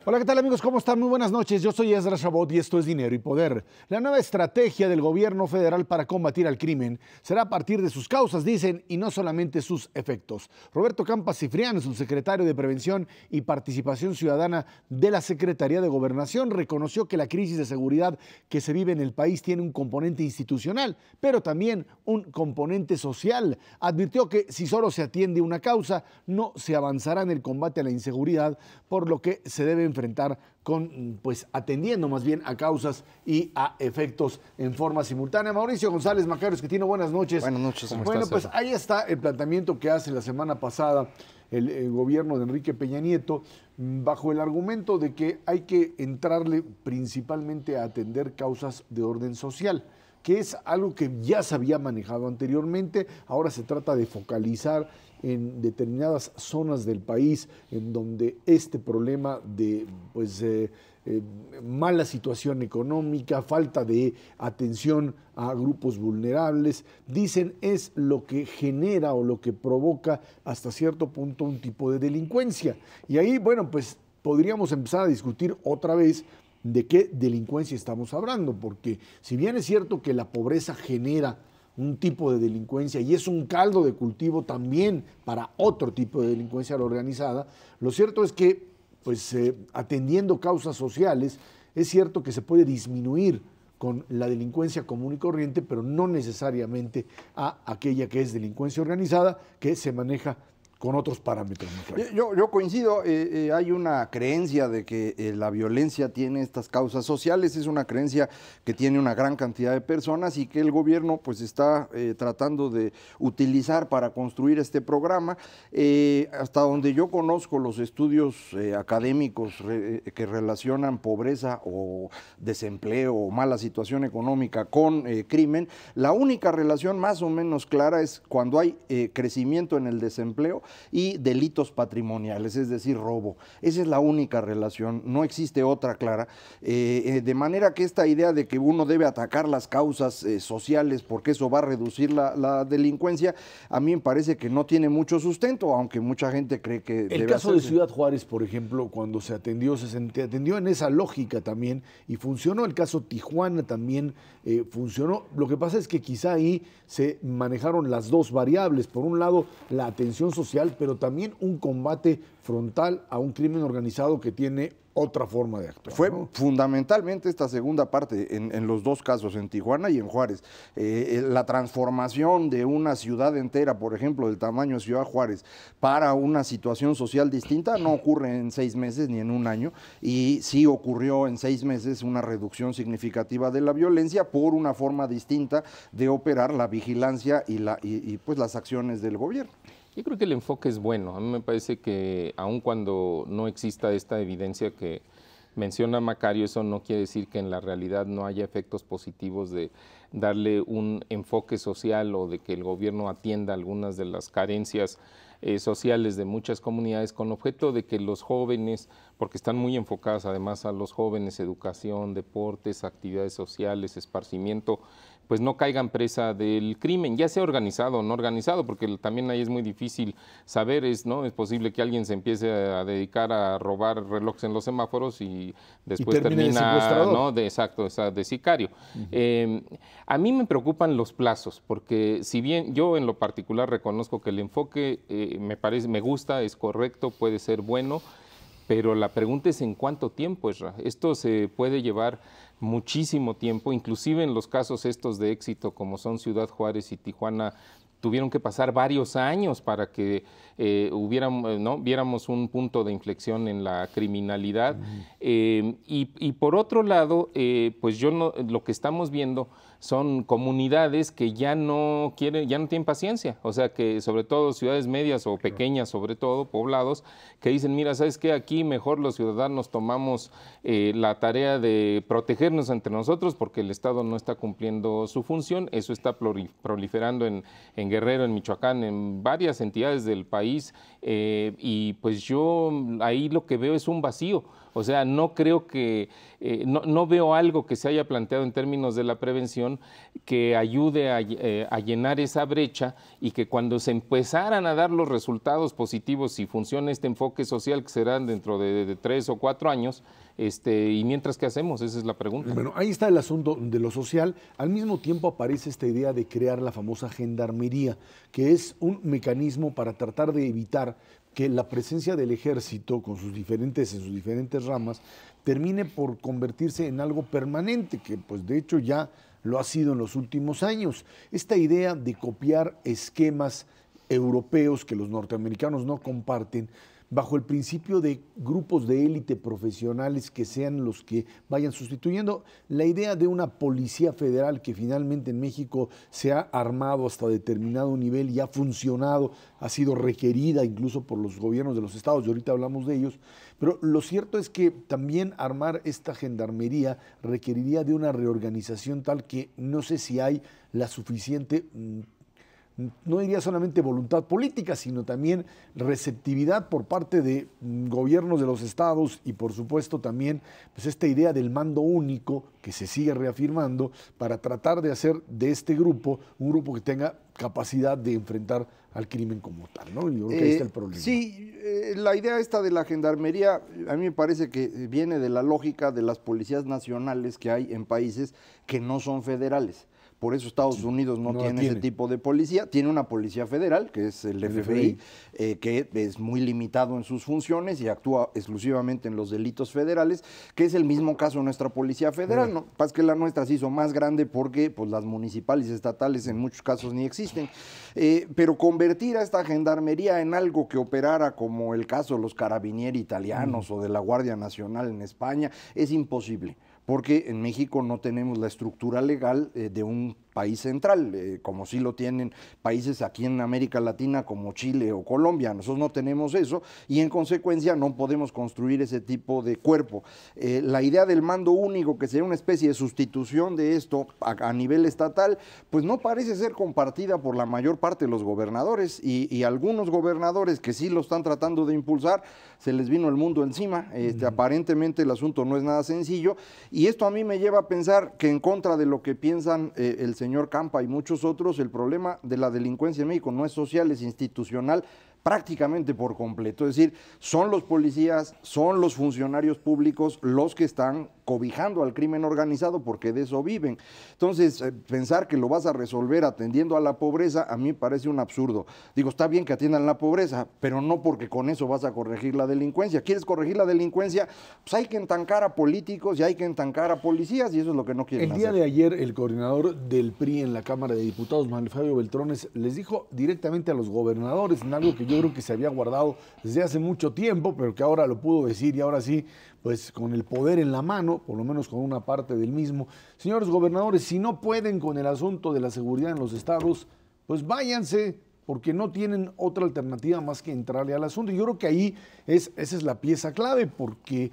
Hola, ¿qué tal amigos? ¿Cómo están? Muy buenas noches. Yo soy Ezra Shabot y esto es Dinero y Poder. La nueva estrategia del gobierno federal para combatir al crimen será a partir de sus causas, dicen, y no solamente sus efectos. Roberto Campa Cifrián, subsecretario de Prevención y Participación Ciudadana de la Secretaría de Gobernación, reconoció que la crisis de seguridad que se vive en el país tiene un componente institucional, pero también un componente social. Advirtió que si solo se atiende una causa, no se avanzará en el combate a la inseguridad, por lo que se debe enfrentar con, pues, atendiendo más bien a causas y a efectos en forma simultánea. Mauricio González Macarios, que tiene buenas noches. Buenas noches, ¿cómo Bueno, estás? pues ahí está el planteamiento que hace la semana pasada el gobierno de Enrique Peña Nieto, bajo el argumento de que hay que entrarle principalmente a atender causas de orden social, que es algo que ya se había manejado anteriormente. Ahora se trata de focalizar en determinadas zonas del país en donde este problema de mala situación económica, falta de atención a grupos vulnerables, dicen es lo que genera o lo que provoca hasta cierto punto un tipo de delincuencia. Y ahí, bueno, pues podríamos empezar a discutir otra vez de qué delincuencia estamos hablando, porque si bien es cierto que la pobreza genera un tipo de delincuencia y es un caldo de cultivo también para otro tipo de delincuencia organizada, lo cierto es que, pues, atendiendo causas sociales, es cierto que se puede disminuir con la delincuencia común y corriente, pero no necesariamente a aquella que es delincuencia organizada, que se maneja con otros parámetros. Yo coincido, hay una creencia de que la violencia tiene estas causas sociales, es una creencia que tiene una gran cantidad de personas y que el gobierno pues está tratando de utilizar para construir este programa. Hasta donde yo conozco los estudios académicos que relacionan pobreza o desempleo o mala situación económica con crimen, la única relación más o menos clara es cuando hay crecimiento en el desempleo y delitos patrimoniales, es decir, robo. Esa es la única relación, no existe otra clara. De manera que esta idea de que uno debe atacar las causas sociales porque eso va a reducir la delincuencia, a mí me parece que no tiene mucho sustento, aunque mucha gente cree que el debe caso hacerse. de Ciudad Juárez, por ejemplo, cuando se atendió en esa lógica también y funcionó. El caso Tijuana también funcionó. Lo que pasa es que quizá ahí se manejaron las dos variables. Por un lado, la atención social, pero también un combate frontal a un crimen organizado que tiene otra forma de actuar. Fue ¿no? fundamentalmente esta segunda parte en los dos casos, en Tijuana y en Juárez. La transformación de una ciudad entera, por ejemplo, del tamaño de Ciudad Juárez, para una situación social distinta, no ocurre en 6 meses ni en un año, y sí ocurrió en 6 meses una reducción significativa de la violencia por una forma distinta de operar la vigilancia y pues las acciones del gobierno. Yo creo que el enfoque es bueno. A mí me parece que aun cuando no exista esta evidencia que menciona Macario, eso no quiere decir que en la realidad no haya efectos positivos de darle un enfoque social o de que el gobierno atienda algunas de las carencias sociales de muchas comunidades con objeto de que los jóvenes, porque están muy enfocadas además a los jóvenes, educación, deportes, actividades sociales, esparcimiento, pues no caigan presa del crimen, ya sea organizado o no organizado, porque también ahí es muy difícil saber, ¿no? Es posible que alguien se empiece a dedicar a robar relojes en los semáforos y después termina, ¿no? Exacto, de sicario. A mí me preocupan los plazos, porque si bien yo en lo particular reconozco que el enfoque me gusta, es correcto, puede ser bueno, pero la pregunta es en cuánto tiempo, Esra. Esto se puede llevar muchísimo tiempo, inclusive en los casos estos de éxito como son Ciudad Juárez y Tijuana, tuvieron que pasar varios años para que viéramos un punto de inflexión en la criminalidad. Y por otro lado, pues lo que estamos viendo son comunidades que ya no tienen paciencia, o sea que sobre todo ciudades medias o pequeñas, sobre todo poblados, que dicen, mira, ¿sabes qué? Aquí mejor los ciudadanos tomamos la tarea de protegernos entre nosotros porque el Estado no está cumpliendo su función. Eso está proliferando en Guerrero, en Michoacán, en varias entidades del país, y pues yo ahí lo que veo es un vacío. O sea, no creo que, no veo algo que se haya planteado en términos de la prevención que ayude a llenar esa brecha, y que cuando se empezaran a dar los resultados positivos, si funciona este enfoque social, que serán dentro de 3 o 4 años, y mientras, ¿qué hacemos? Esa es la pregunta. Bueno, ahí está el asunto de lo social. Al mismo tiempo aparece esta idea de crear la famosa gendarmería, que es un mecanismo para tratar de evitar que la presencia del ejército en sus diferentes ramas termine por convertirse en algo permanente, que pues de hecho ya lo ha sido en los últimos años. Esta idea de copiar esquemas europeos que los norteamericanos no comparten, bajo el principio de grupos de élite profesionales que sean los que vayan sustituyendo la idea de una policía federal que finalmente en México se ha armado hasta determinado nivel y ha funcionado, ha sido requerida incluso por los gobiernos de los estados, y ahorita hablamos de ellos, pero lo cierto es que también armar esta gendarmería requeriría de una reorganización tal que no sé si hay la suficiente, no diría solamente voluntad política, sino también receptividad por parte de gobiernos de los estados, y por supuesto también pues esta idea del mando único que se sigue reafirmando para tratar de hacer de este grupo un grupo que tenga capacidad de enfrentar al crimen como tal, ¿no? Yo creo que ahí está el problema. Sí, la idea esta de la gendarmería a mí me parece que viene de la lógica de las policías nacionales que hay en países que no son federales. Por eso Estados Unidos no tiene ese tipo de policía. Tiene una policía federal, que es el FBI, que es muy limitado en sus funciones y actúa exclusivamente en los delitos federales, que es el mismo caso de nuestra policía federal. ¿No? Pasa que la nuestra se hizo más grande porque pues, las municipales y estatales en muchos casos ni existen. Pero convertir a esta gendarmería en algo que operara como el caso de los carabinieri italianos o de la Guardia Nacional en España es imposible, porque en México no tenemos la estructura legal de un país central, como sí lo tienen países aquí en América Latina como Chile o Colombia. Nosotros no tenemos eso y en consecuencia no podemos construir ese tipo de cuerpo. La idea del mando único, que sería una especie de sustitución de esto a nivel estatal, pues no parece ser compartida por la mayor parte de los gobernadores, y algunos gobernadores que sí lo están tratando de impulsar, se les vino el mundo encima. Aparentemente el asunto no es nada sencillo, y esto a mí me lleva a pensar que, en contra de lo que piensan el señor Campa y muchos otros, el problema de la delincuencia en México no es social, es institucional prácticamente por completo. Es decir, son los policías, son los funcionarios públicos los que están cobijando al crimen organizado, porque de eso viven. Entonces, pensar que lo vas a resolver atendiendo a la pobreza, a mí me parece un absurdo. Digo, está bien que atiendan la pobreza, pero no porque con eso vas a corregir la delincuencia. ¿Quieres corregir la delincuencia? Pues hay que entancar a políticos y hay que entancar a policías, y eso es lo que no quieren hacer. El día de ayer, el coordinador del PRI en la Cámara de Diputados, Manuel Fabio Beltrones, les dijo directamente a los gobernadores, en algo que yo creo que se había guardado desde hace mucho tiempo, pero que ahora lo pudo decir, y ahora sí, pues con el poder en la mano, por lo menos con una parte del mismo. Señores gobernadores, si no pueden con el asunto de la seguridad en los estados, pues váyanse, porque no tienen otra alternativa más que entrarle al asunto. Y yo creo que ahí esa es la pieza clave, porque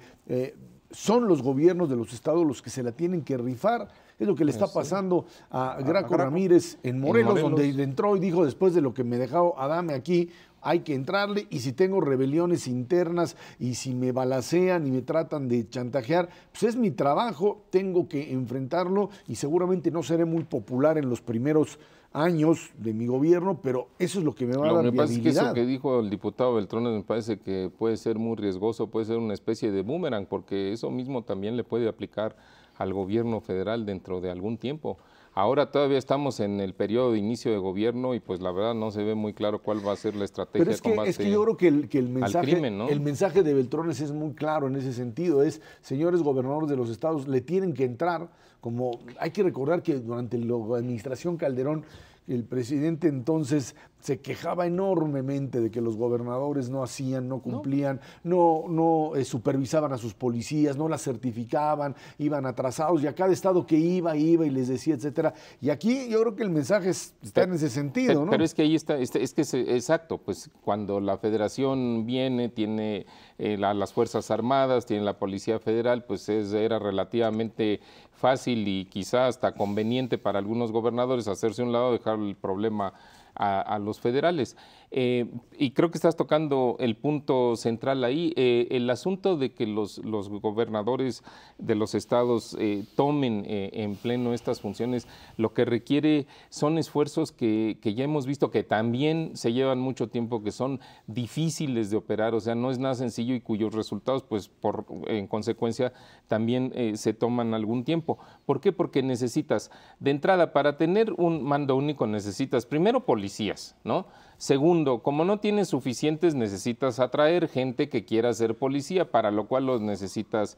son los gobiernos de los estados los que se la tienen que rifar. Es lo que le está pasando a Graco Ramírez en Morelos, donde entró y dijo, después de lo que me dejó Adame aquí, hay que entrarle, y si tengo rebeliones internas y si me balacean y me tratan de chantajear, pues es mi trabajo, tengo que enfrentarlo, y seguramente no seré muy popular en los primeros años de mi gobierno, pero eso es lo que me va a dar viabilidad. Me parece que eso que dijo el diputado Beltrones me parece que puede ser muy riesgoso, puede ser una especie de boomerang, porque eso mismo también le puede aplicar al gobierno federal dentro de algún tiempo. Ahora todavía estamos en el periodo de inicio de gobierno y pues la verdad no se ve muy claro cuál va a ser la estrategia de combate. Es que yo creo que el mensaje, al crimen, ¿no? El mensaje de Beltrones es muy claro en ese sentido, es, señores gobernadores de los estados, le tienen que entrar, como hay que recordar que durante la administración Calderón, el presidente entonces se quejaba enormemente de que los gobernadores no hacían, no cumplían, no supervisaban a sus policías, no las certificaban, iban atrasados, y a cada estado que iba y les decía, etcétera. Y aquí yo creo que el mensaje está en ese sentido, ¿no? Pero es que ahí está, exacto, pues cuando la federación viene, tiene las Fuerzas Armadas, tiene la Policía Federal, pues era relativamente fácil y quizá hasta conveniente para algunos gobernadores hacerse a un lado, dejar el problema a los federales. Y creo que estás tocando el punto central ahí, el asunto de que los gobernadores de los estados tomen en pleno estas funciones, lo que requiere son esfuerzos que ya hemos visto que también se llevan mucho tiempo, que son difíciles de operar, o sea, no es nada sencillo y cuyos resultados, pues en consecuencia, también se toman algún tiempo. ¿Por qué? Porque necesitas, de entrada, para tener un mando único necesitas primero policías, ¿no? Segundo, como no tienes suficientes, necesitas atraer gente que quiera ser policía, para lo cual los necesitas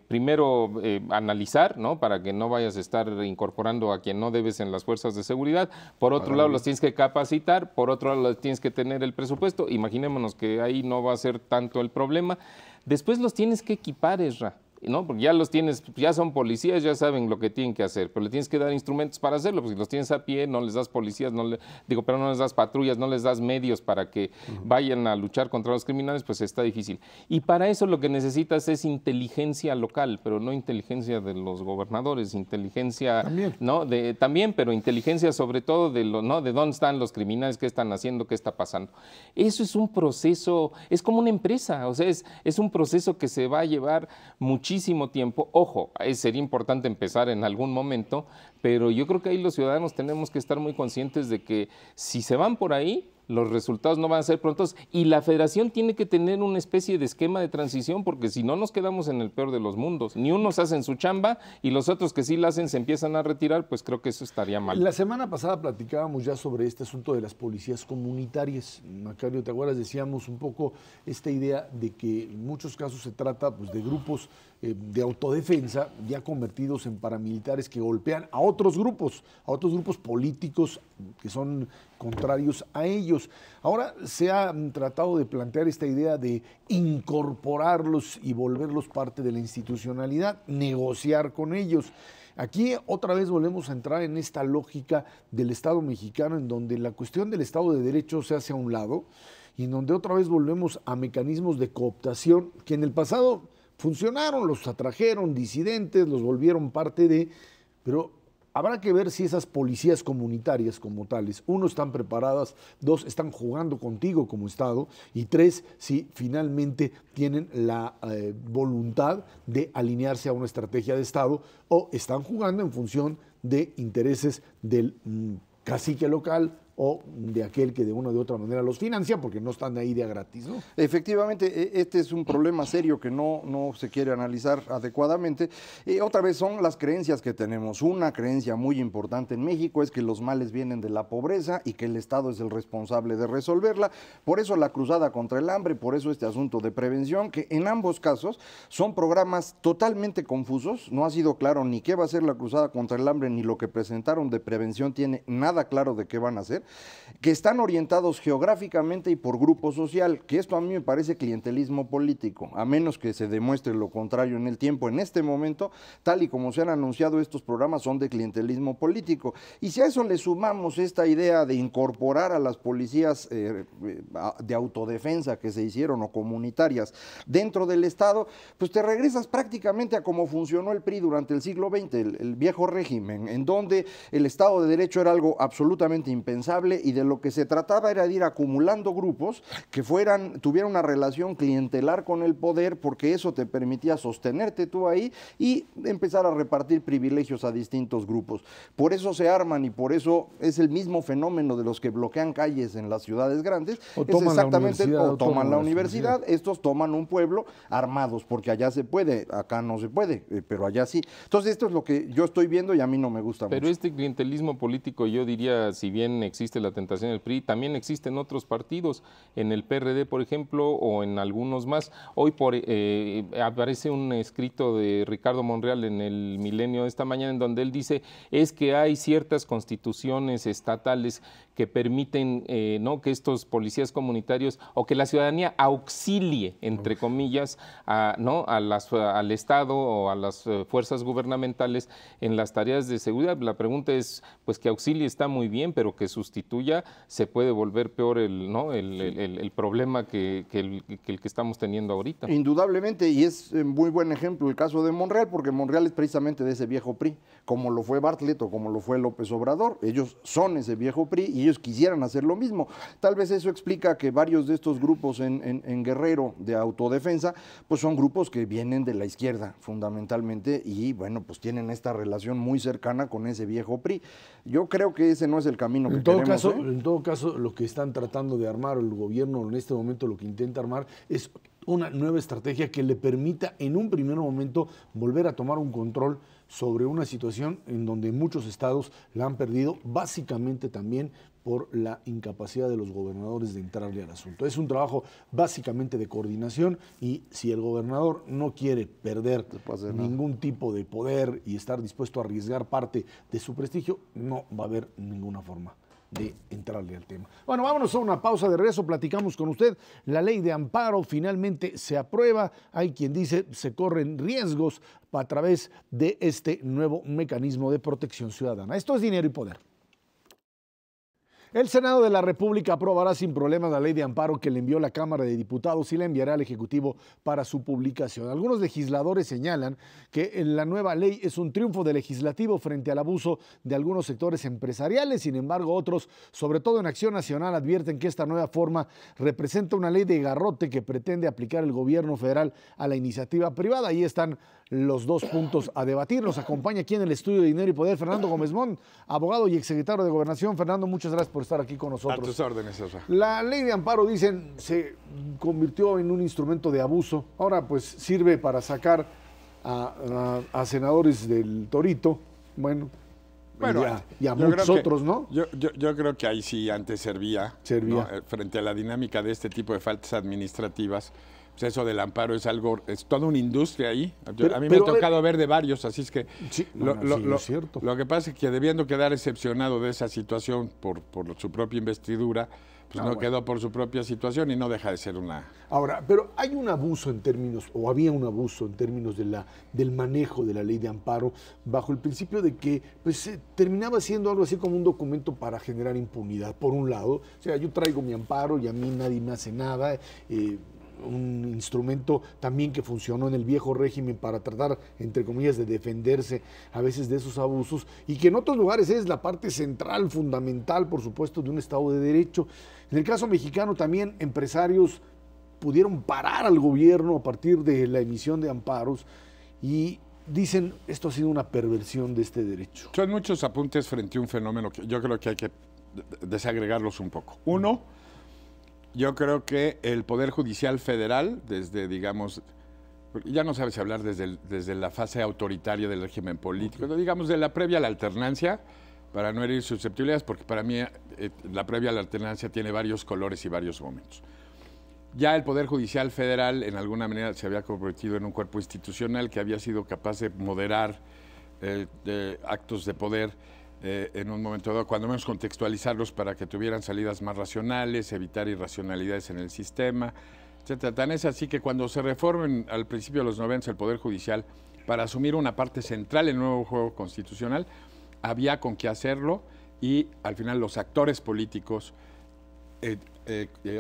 primero analizar, ¿no? Para que no vayas a estar incorporando a quien no debes en las fuerzas de seguridad. Por otro lado, los tienes que capacitar, por otro lado, tienes que tener el presupuesto. Imaginémonos que ahí no va a ser tanto el problema. Después los tienes que equipar, Esra, ¿no? Porque ya los tienes, ya son policías, ya saben lo que tienen que hacer, pero le tienes que dar instrumentos para hacerlo, porque si los tienes a pie, no les das policías, no les das patrullas, no les das medios para que vayan a luchar contra los criminales, pues está difícil. Y para eso lo que necesitas es inteligencia local, pero no inteligencia de los gobernadores, inteligencia, también, ¿no? También, pero inteligencia sobre todo ¿no? De dónde están los criminales, qué están haciendo, qué está pasando. Eso es un proceso, es como una empresa, o sea, es un proceso que se va a llevar muchísimo tiempo. Ojo, sería importante empezar en algún momento, pero yo creo que ahí los ciudadanos tenemos que estar muy conscientes de que si se van por ahí, los resultados no van a ser prontos y la federación tiene que tener una especie de esquema de transición, porque si no nos quedamos en el peor de los mundos. Ni unos hacen su chamba y los otros que sí la hacen se empiezan a retirar, pues creo que eso estaría mal. La semana pasada platicábamos ya sobre este asunto de las policías comunitarias. Macario, ¿te acuerdas? Decíamos un poco esta idea de que en muchos casos se trata pues, de grupos de autodefensa ya convertidos en paramilitares que golpean a otros grupos políticos que son contrarios a ellos. Ahora se ha tratado de plantear esta idea de incorporarlos y volverlos parte de la institucionalidad, negociar con ellos. Aquí otra vez volvemos a entrar en esta lógica del Estado mexicano, en donde la cuestión del Estado de Derecho se hace a un lado y en donde otra vez volvemos a mecanismos de cooptación que en el pasado funcionaron, los atrajeron disidentes, los volvieron parte de, pero habrá que ver si esas policías comunitarias como tales, uno, están preparadas, dos, están jugando contigo como Estado y tres, si finalmente tienen la voluntad de alinearse a una estrategia de Estado o están jugando en función de intereses del cacique local o de aquel que de una o de otra manera los financia, porque no están ahí de a gratis, ¿no? Efectivamente, este es un problema serio que no se quiere analizar adecuadamente. Otra vez son las creencias que tenemos. Una creencia muy importante en México es que los males vienen de la pobreza y que el Estado es el responsable de resolverla. Por eso la cruzada contra el hambre, por eso este asunto de prevención, que en ambos casos son programas totalmente confusos. No ha sido claro ni qué va a ser la cruzada contra el hambre, ni lo que presentaron de prevención tiene nada claro de qué van a hacer, que están orientados geográficamente y por grupo social, que esto a mí me parece clientelismo político, a menos que se demuestre lo contrario en el tiempo. En este momento, tal y como se han anunciado, estos programas son de clientelismo político. Y si a eso le sumamos esta idea de incorporar a las policías de autodefensa que se hicieron o comunitarias dentro del Estado, pues te regresas prácticamente a cómo funcionó el PRI durante el siglo XX, el viejo régimen, en donde el Estado de Derecho era algo absolutamente impensable y de lo que se trataba era de ir acumulando grupos que tuvieran una relación clientelar con el poder, porque eso te permitía sostenerte tú ahí y empezar a repartir privilegios a distintos grupos. Por eso se arman y por eso es el mismo fenómeno de los que bloquean calles en las ciudades grandes. O toman la universidad, estos toman un pueblo armados, porque allá se puede, acá no se puede, pero allá sí. Entonces esto es lo que yo estoy viendo y a mí no me gusta mucho. Pero este clientelismo político, yo diría, si bien existe la tentación del PRI, también existen otros partidos, en el PRD, por ejemplo, o en algunos más. Hoy aparece un escrito de Ricardo Monreal en el Milenio de esta mañana, en donde él dice, es que hay ciertas constituciones estatales que permiten ¿no? que estos policías comunitarios o que la ciudadanía auxilie, entre comillas, al Estado o a las fuerzas gubernamentales en las tareas de seguridad. La pregunta es, pues que auxilie está muy bien, pero que sustituya se puede volver peor el problema que el que estamos teniendo ahorita. Indudablemente, y es muy buen ejemplo el caso de Monreal, porque Monreal es precisamente de ese viejo PRI, como lo fue Bartlett o como lo fue López Obrador. Ellos son ese viejo PRI y ellos quisieran hacer lo mismo. Tal vez eso explica que varios de estos grupos en Guerrero de autodefensa, pues son grupos que vienen de la izquierda fundamentalmente y bueno, pues tienen esta relación muy cercana con ese viejo PRI. Yo creo que ese no es el camino que queremos. En todo caso, lo que están tratando de armar el gobierno en este momento, lo que intenta armar es una nueva estrategia que le permita en un primer momento volver a tomar un control sobre una situación en donde muchos estados la han perdido, básicamente también por la incapacidad de los gobernadores de entrarle al asunto. Es un trabajo básicamente de coordinación y si el gobernador no quiere perder ningún tipo de poder y estar dispuesto a arriesgar parte de su prestigio, no va a haber ninguna forma de entrarle al tema. Bueno, vámonos a una pausa, de regreso platicamos con usted. La ley de amparo finalmente se aprueba. Hay quien dice se corren riesgos a través de este nuevo mecanismo de protección ciudadana. Esto es Dinero y Poder. El Senado de la República aprobará sin problemas la ley de amparo que le envió la Cámara de Diputados y la enviará al Ejecutivo para su publicación. Algunos legisladores señalan que la nueva ley es un triunfo del legislativo frente al abuso de algunos sectores empresariales. Sin embargo, otros, sobre todo en Acción Nacional, advierten que esta nueva forma representa una ley de garrote que pretende aplicar el gobierno federal a la iniciativa privada. Ahí están los dos puntos a debatir. Nos acompaña aquí en el estudio de Dinero y Poder Fernando Gómez Mont, abogado y exsecretario de Gobernación. Fernando, muchas gracias por estar aquí con nosotros. A tus órdenes, César. La ley de amparo, dicen, se convirtió en un instrumento de abuso. Ahora pues sirve para sacar a senadores del Torito, bueno, y a muchos otros, ¿no? Yo creo que ahí sí antes servía. ¿No? Frente a la dinámica de este tipo de faltas administrativas. Pues eso del amparo es toda una industria ahí. A mí me ha tocado ver de varios, así es que sí, es cierto. Lo que pasa es que debiendo quedar excepcionado de esa situación por su propia investidura, pues no quedó por su propia situación y no deja de ser una... Ahora, pero hay un abuso en términos, o había un abuso en términos del manejo de la ley de amparo, bajo el principio de que pues, terminaba siendo algo así como un documento para generar impunidad, por un lado. O sea, yo traigo mi amparo y a mí nadie me hace nada, un instrumento también que funcionó en el viejo régimen para tratar, entre comillas, de defenderse a veces de esos abusos y que en otros lugares es la parte central, fundamental, por supuesto, de un Estado de Derecho. En el caso mexicano también empresarios pudieron parar al gobierno a partir de la emisión de amparos y dicen esto ha sido una perversión de este derecho. Son muchos apuntes frente a un fenómeno que yo creo que hay que desagregarlos un poco. Uno, yo creo que el Poder Judicial Federal, desde, digamos, ya no sabe si hablar desde la fase autoritaria del régimen político, digamos, de la previa a la alternancia, para no herir susceptibilidades, porque para mí la previa a la alternancia tiene varios colores y varios momentos. Ya el Poder Judicial Federal, en alguna manera, se había convertido en un cuerpo institucional que había sido capaz de moderar actos de poder en un momento dado, cuando menos contextualizarlos para que tuvieran salidas más racionales, evitar irracionalidades en el sistema, etcétera. Tan es así que cuando se reformen al principio de los 90 el Poder Judicial para asumir una parte central en el nuevo juego constitucional, había con qué hacerlo y al final los actores políticos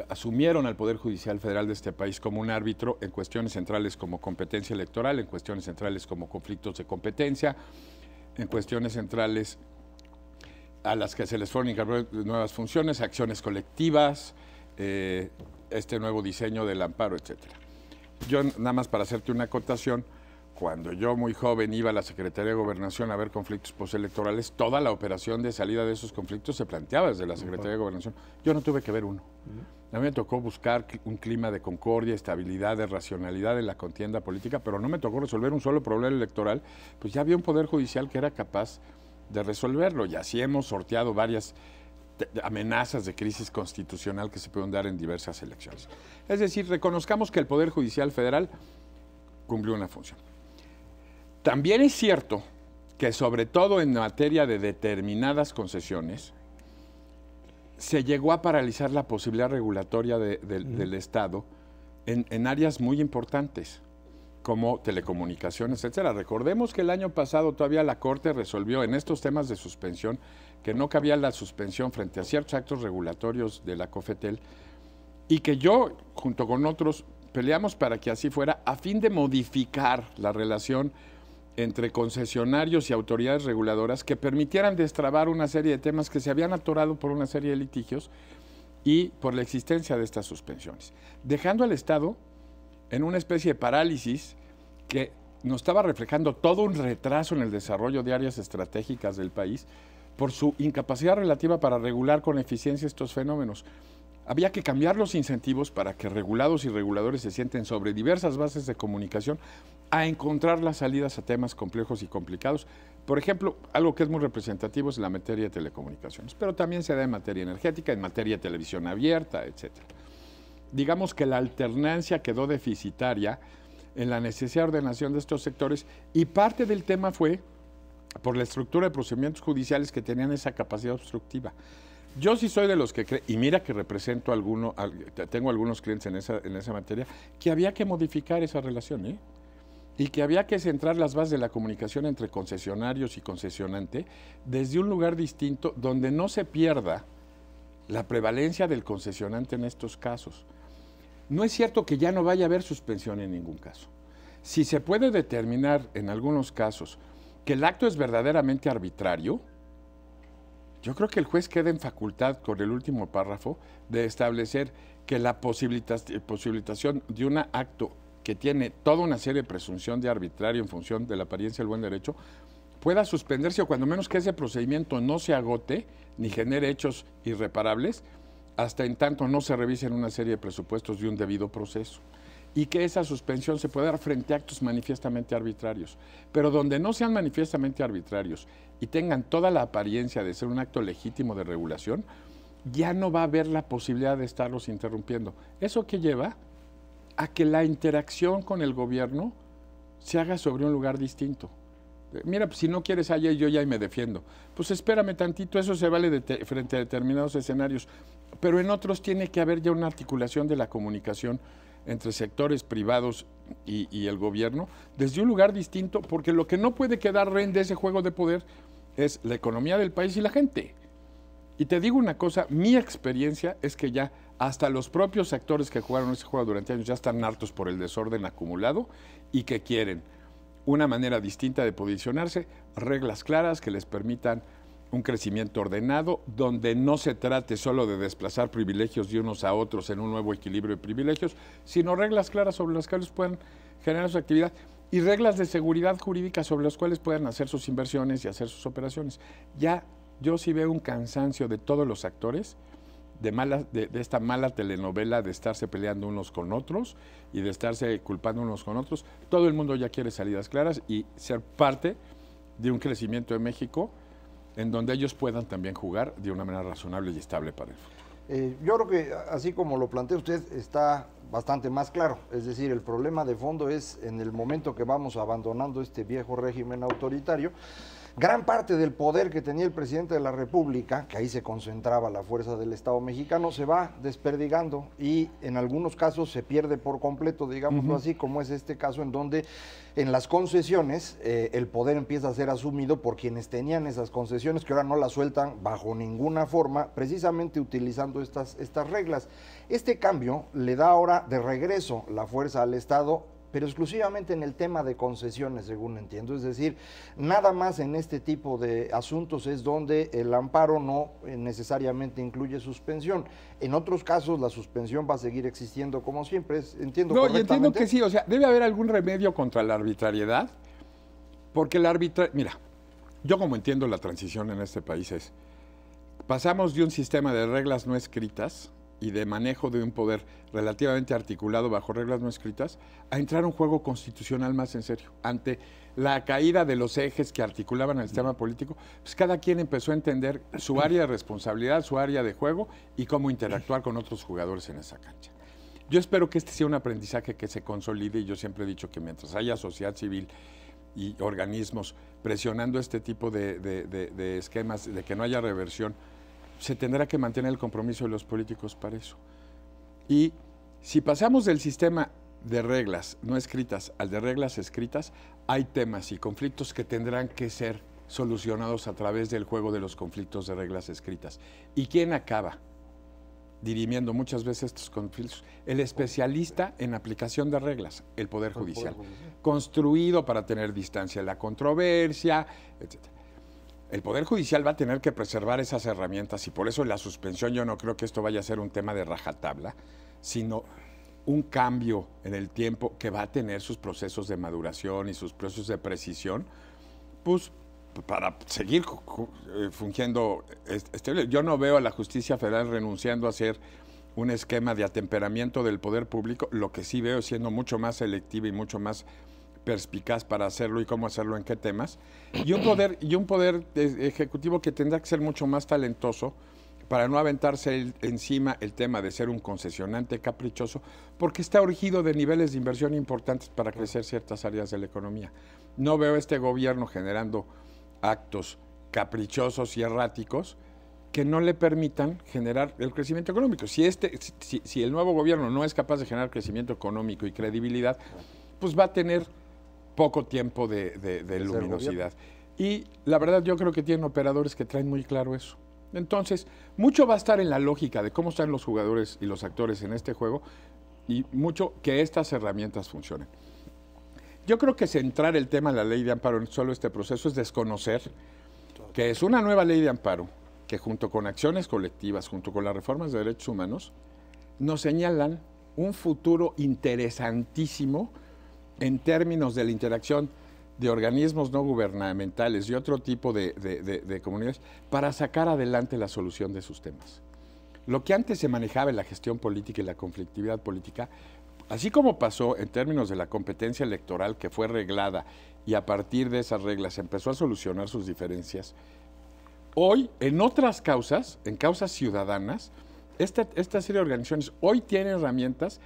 asumieron al Poder Judicial Federal de este país como un árbitro en cuestiones centrales como competencia electoral, en cuestiones centrales como conflictos de competencia, en cuestiones centrales a las que se les fueron incorporadas nuevas funciones, acciones colectivas, este nuevo diseño del amparo, etcétera. Yo, nada más para hacerte una acotación, cuando yo muy joven iba a la Secretaría de Gobernación a ver conflictos postelectorales, toda la operación de salida de esos conflictos se planteaba desde la Secretaría de Gobernación. Yo no tuve que ver uno. A mí me tocó buscar un clima de concordia, estabilidad, de racionalidad en la contienda política, pero no me tocó resolver un solo problema electoral, pues ya había un Poder Judicial que era capaz de resolverlo, y así hemos sorteado varias amenazas de crisis constitucional que se pueden dar en diversas elecciones. Es decir, reconozcamos que el Poder Judicial Federal cumplió una función. También es cierto que, sobre todo en materia de determinadas concesiones, se llegó a paralizar la posibilidad regulatoria del Estado en áreas muy importantes, como telecomunicaciones, etcétera. Recordemos que el año pasado todavía la Corte resolvió en estos temas de suspensión que no cabía la suspensión frente a ciertos actos regulatorios de la COFETEL y que yo, junto con otros, peleamos para que así fuera a fin de modificar la relación entre concesionarios y autoridades reguladoras que permitieran destrabar una serie de temas que se habían atorado por una serie de litigios y por la existencia de estas suspensiones, dejando al Estado en una especie de parálisis que nos estaba reflejando todo un retraso en el desarrollo de áreas estratégicas del país por su incapacidad relativa para regular con eficiencia estos fenómenos. Había que cambiar los incentivos para que regulados y reguladores se sienten sobre diversas bases de comunicación a encontrar las salidas a temas complejos y complicados. Por ejemplo, algo que es muy representativo es la materia de telecomunicaciones, pero también se da en materia energética, en materia de televisión abierta, etc. Digamos que la alternancia quedó deficitaria en la necesidad de ordenación de estos sectores y parte del tema fue por la estructura de procedimientos judiciales que tenían esa capacidad obstructiva. Yo sí soy de los que creen, y mira que represento tengo algunos clientes en esa materia, que había que modificar esa relación, ¿eh? Y que había que centrar las bases de la comunicación entre concesionarios y concesionante desde un lugar distinto donde no se pierda la prevalencia del concesionante en estos casos. No es cierto que ya no vaya a haber suspensión en ningún caso. Si se puede determinar en algunos casos que el acto es verdaderamente arbitrario, yo creo que el juez queda en facultad con el último párrafo de establecer que la posibilitación de un acto que tiene toda una serie de presunción de arbitrario en función de la apariencia del buen derecho pueda suspenderse o cuando menos que ese procedimiento no se agote ni genere hechos irreparables hasta en tanto no se revisen una serie de presupuestos de un debido proceso y que esa suspensión se pueda dar frente a actos manifiestamente arbitrarios. Pero donde no sean manifiestamente arbitrarios y tengan toda la apariencia de ser un acto legítimo de regulación, ya no va a haber la posibilidad de estarlos interrumpiendo. ¿Eso qué lleva? A que la interacción con el gobierno se haga sobre un lugar distinto. Mira, pues si no quieres allá, yo ya me defiendo. Pues espérame tantito, eso se vale frente a determinados escenarios. Pero en otros tiene que haber ya una articulación de la comunicación entre sectores privados y el gobierno desde un lugar distinto, porque lo que no puede quedar rehén de ese juego de poder es la economía del país y la gente. Y te digo una cosa, mi experiencia es que ya hasta los propios actores que jugaron ese juego durante años ya están hartos por el desorden acumulado y que quieren una manera distinta de posicionarse, reglas claras que les permitan un crecimiento ordenado, donde no se trate solo de desplazar privilegios de unos a otros en un nuevo equilibrio de privilegios, sino reglas claras sobre las cuales puedan generar su actividad y reglas de seguridad jurídica sobre las cuales puedan hacer sus inversiones y hacer sus operaciones. Ya yo sí veo un cansancio de todos los actores de esta mala telenovela de estarse peleando unos con otros y de estarse culpando unos con otros. Todo el mundo ya quiere salidas claras y ser parte de un crecimiento de México en donde ellos puedan también jugar de una manera razonable y estable para él. Yo creo que así como lo plantea usted está bastante más claro, es decir, el problema de fondo es en el momento que vamos abandonando este viejo régimen autoritario, gran parte del poder que tenía el presidente de la República, que ahí se concentraba la fuerza del Estado mexicano, se va desperdigando y en algunos casos se pierde por completo, digámoslo así, como es este caso en donde en las concesiones el poder empieza a ser asumido por quienes tenían esas concesiones que ahora no las sueltan bajo ninguna forma, precisamente utilizando estas reglas. Este cambio le da ahora de regreso la fuerza al Estado, pero exclusivamente en el tema de concesiones, según entiendo. Es decir, nada más en este tipo de asuntos es donde el amparo no necesariamente incluye suspensión. En otros casos la suspensión va a seguir existiendo como siempre. ¿Entiendo correctamente? No, y entiendo que sí. O sea, debe haber algún remedio contra la arbitrariedad, porque mira, yo como entiendo la transición en este país es, pasamos de un sistema de reglas no escritas y de manejo de un poder relativamente articulado bajo reglas no escritas, a entrar a un juego constitucional más en serio. Ante la caída de los ejes que articulaban el sistema político, pues cada quien empezó a entender su área de responsabilidad, su área de juego y cómo interactuar con otros jugadores en esa cancha. Yo espero que este sea un aprendizaje que se consolide y yo siempre he dicho que mientras haya sociedad civil y organismos presionando este tipo de esquemas, de que no haya reversión, se tendrá que mantener el compromiso de los políticos para eso. Y si pasamos del sistema de reglas no escritas al de reglas escritas, hay temas y conflictos que tendrán que ser solucionados a través del juego de los conflictos de reglas escritas. ¿Y quién acaba dirimiendo muchas veces estos conflictos, el especialista en aplicación de reglas, el Poder Judicial, construido para tener distancia de la controversia, etc. El Poder Judicial va a tener que preservar esas herramientas y por eso la suspensión yo no creo que esto vaya a ser un tema de rajatabla, sino un cambio en el tiempo que va a tener sus procesos de maduración y sus procesos de precisión, pues para seguir fungiendo estable. Yo no veo a la justicia federal renunciando a hacer un esquema de atemperamiento del poder público, lo que sí veo siendo mucho más selectiva y mucho más perspicaz para hacerlo y cómo hacerlo, en qué temas, y un poder ejecutivo que tendrá que ser mucho más talentoso para no aventarse encima el tema de ser un concesionante caprichoso, porque está urgido de niveles de inversión importantes para crecer ciertas áreas de la economía. No veo a este gobierno generando actos caprichosos y erráticos que no le permitan generar el crecimiento económico. Si el nuevo gobierno no es capaz de generar crecimiento económico y credibilidad, pues va a tener poco tiempo de luminosidad. Y la verdad yo creo que tienen operadores que traen muy claro eso. Entonces, mucho va a estar en la lógica de cómo están los jugadores y los actores en este juego y mucho que estas herramientas funcionen. Yo creo que centrar el tema de la ley de amparo en solo este proceso es desconocer que es una nueva ley de amparo que junto con acciones colectivas, junto con las reformas de derechos humanos, nos señalan un futuro interesantísimo en términos de la interacción de organismos no gubernamentales y otro tipo de comunidades para sacar adelante la solución de sus temas. Lo que antes se manejaba en la gestión política y la conflictividad política, así como pasó en términos de la competencia electoral que fue reglada y a partir de esas reglas empezó a solucionar sus diferencias, hoy en otras causas, en causas ciudadanas, esta serie de organizaciones hoy tienen herramientas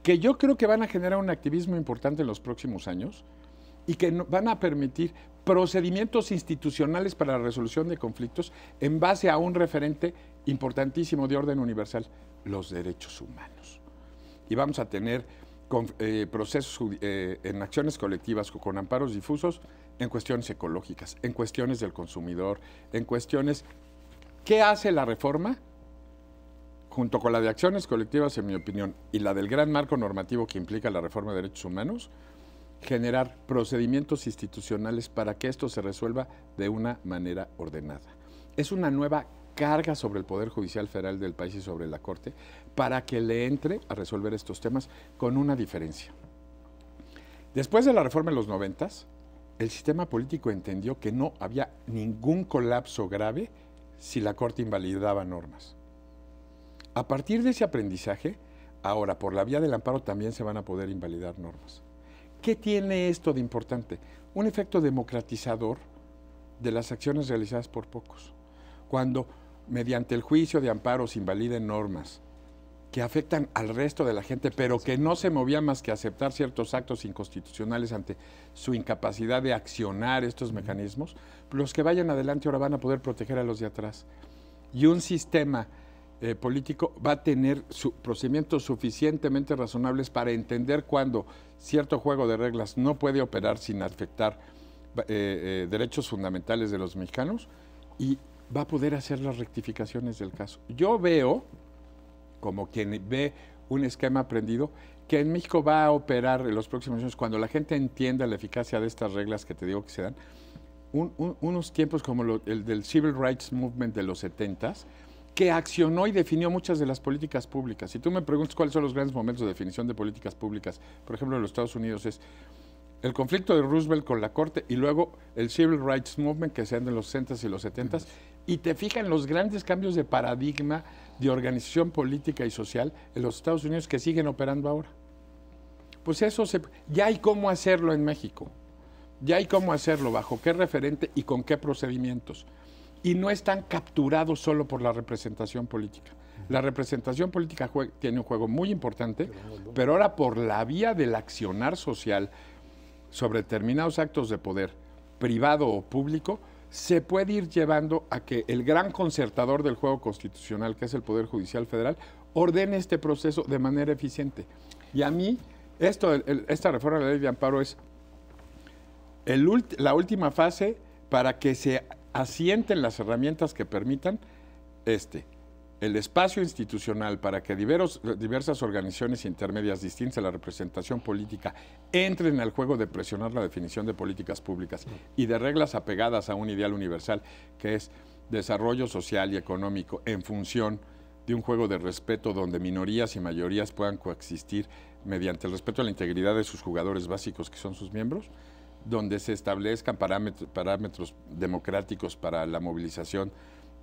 que yo creo que van a generar un activismo importante en los próximos años y que van a permitir procedimientos institucionales para la resolución de conflictos en base a un referente importantísimo de orden universal, los derechos humanos. Y vamos a tener procesos en acciones colectivas con amparos difusos en cuestiones ecológicas, en cuestiones del consumidor, en cuestiones... ¿Qué hace la reforma? Junto con la de acciones colectivas, en mi opinión, y la del gran marco normativo que implica la reforma de derechos humanos, generar procedimientos institucionales para que esto se resuelva de una manera ordenada. Es una nueva carga sobre el Poder Judicial Federal del país y sobre la Corte para que le entre a resolver estos temas con una diferencia. Después de la reforma en los 90s, el sistema político entendió que no había ningún colapso grave si la Corte invalidaba normas. A partir de ese aprendizaje, ahora por la vía del amparo también se van a poder invalidar normas. ¿Qué tiene esto de importante? Un efecto democratizador de las acciones realizadas por pocos. Cuando mediante el juicio de amparo se invaliden normas que afectan al resto de la gente, pero que no se movían más que aceptar ciertos actos inconstitucionales ante su incapacidad de accionar estos mecanismos, los que vayan adelante ahora van a poder proteger a los de atrás. Y un sistema político va a tener procedimientos suficientemente razonables para entender cuándo cierto juego de reglas no puede operar sin afectar derechos fundamentales de los mexicanos y va a poder hacer las rectificaciones del caso. Yo veo, como quien ve un esquema aprendido, que en México va a operar en los próximos años, cuando la gente entienda la eficacia de estas reglas que te digo que se dan, unos tiempos como el del Civil Rights Movement de los 70s, que accionó y definió muchas de las políticas públicas. Si tú me preguntas cuáles son los grandes momentos de definición de políticas públicas, por ejemplo, en los Estados Unidos es el conflicto de Roosevelt con la Corte y luego el Civil Rights Movement que se da en los 60s y los 70s, y te fijan los grandes cambios de paradigma de organización política y social en los Estados Unidos que siguen operando ahora. Pues eso ya hay cómo hacerlo en México, ya hay cómo hacerlo, bajo qué referente y con qué procedimientos. Y no están capturados solo por la representación política. La representación política tiene un juego muy importante, pero ahora por la vía del accionar social sobre determinados actos de poder, privado o público, se puede ir llevando a que el gran concertador del juego constitucional, que es el Poder Judicial Federal, ordene este proceso de manera eficiente. Y a mí, esta reforma de la ley de amparo es la última fase para que se asienten las herramientas que permitan el espacio institucional para que diversas organizaciones intermedias distintas a la representación política entren al juego de presionar la definición de políticas públicas y de reglas apegadas a un ideal universal, que es desarrollo social y económico en función de un juego de respeto donde minorías y mayorías puedan coexistir mediante el respeto a la integridad de sus jugadores básicos, que son sus miembros, donde se establezcan parámetros democráticos para la movilización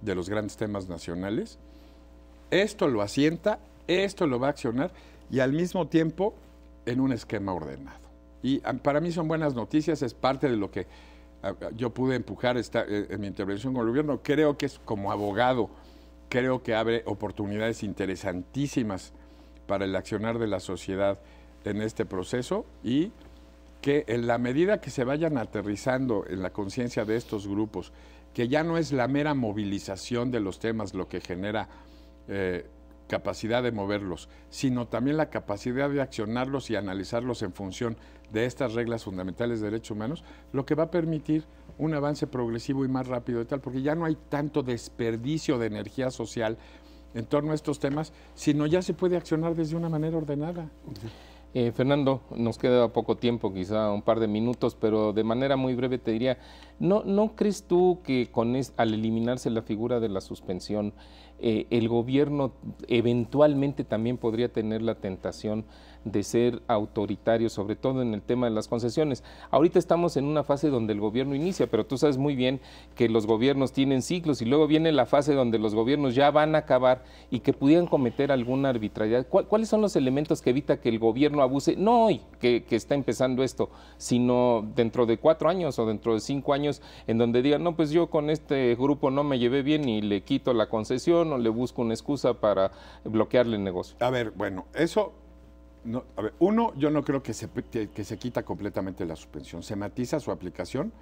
de los grandes temas nacionales. Esto lo asienta, esto lo va a accionar y al mismo tiempo en un esquema ordenado. Y para mí son buenas noticias, es parte de lo que yo pude empujar en mi intervención con el gobierno. Creo que es como abogado, creo que abre oportunidades interesantísimas para el accionar de la sociedad en este proceso y que en la medida que se vayan aterrizando en la conciencia de estos grupos, que ya no es la mera movilización de los temas lo que genera capacidad de moverlos, sino también la capacidad de accionarlos y analizarlos en función de estas reglas fundamentales de derechos humanos, lo que va a permitir un avance progresivo y más rápido y tal, porque ya no hay tanto desperdicio de energía social en torno a estos temas, sino ya se puede accionar desde una manera ordenada. Fernando, nos queda poco tiempo, quizá un par de minutos, pero de manera muy breve te diría, ¿no crees tú que al eliminarse la figura de la suspensión, el gobierno eventualmente también podría tener la tentación de ser autoritario, sobre todo en el tema de las concesiones? Ahorita estamos en una fase donde el gobierno inicia, pero tú sabes muy bien que los gobiernos tienen ciclos y luego viene la fase donde los gobiernos ya van a acabar y que pudieran cometer alguna arbitrariedad. ¿Cuáles son los elementos que evita que el gobierno abuse, no hoy que está empezando esto, sino dentro de 4 años o dentro de 5 años, en donde digan, no, pues yo con este grupo no me llevé bien y le quito la concesión o le busco una excusa para bloquearle el negocio? A ver, bueno, eso... No, a ver, uno, yo no creo que se quita completamente la suspensión, se matiza su aplicación,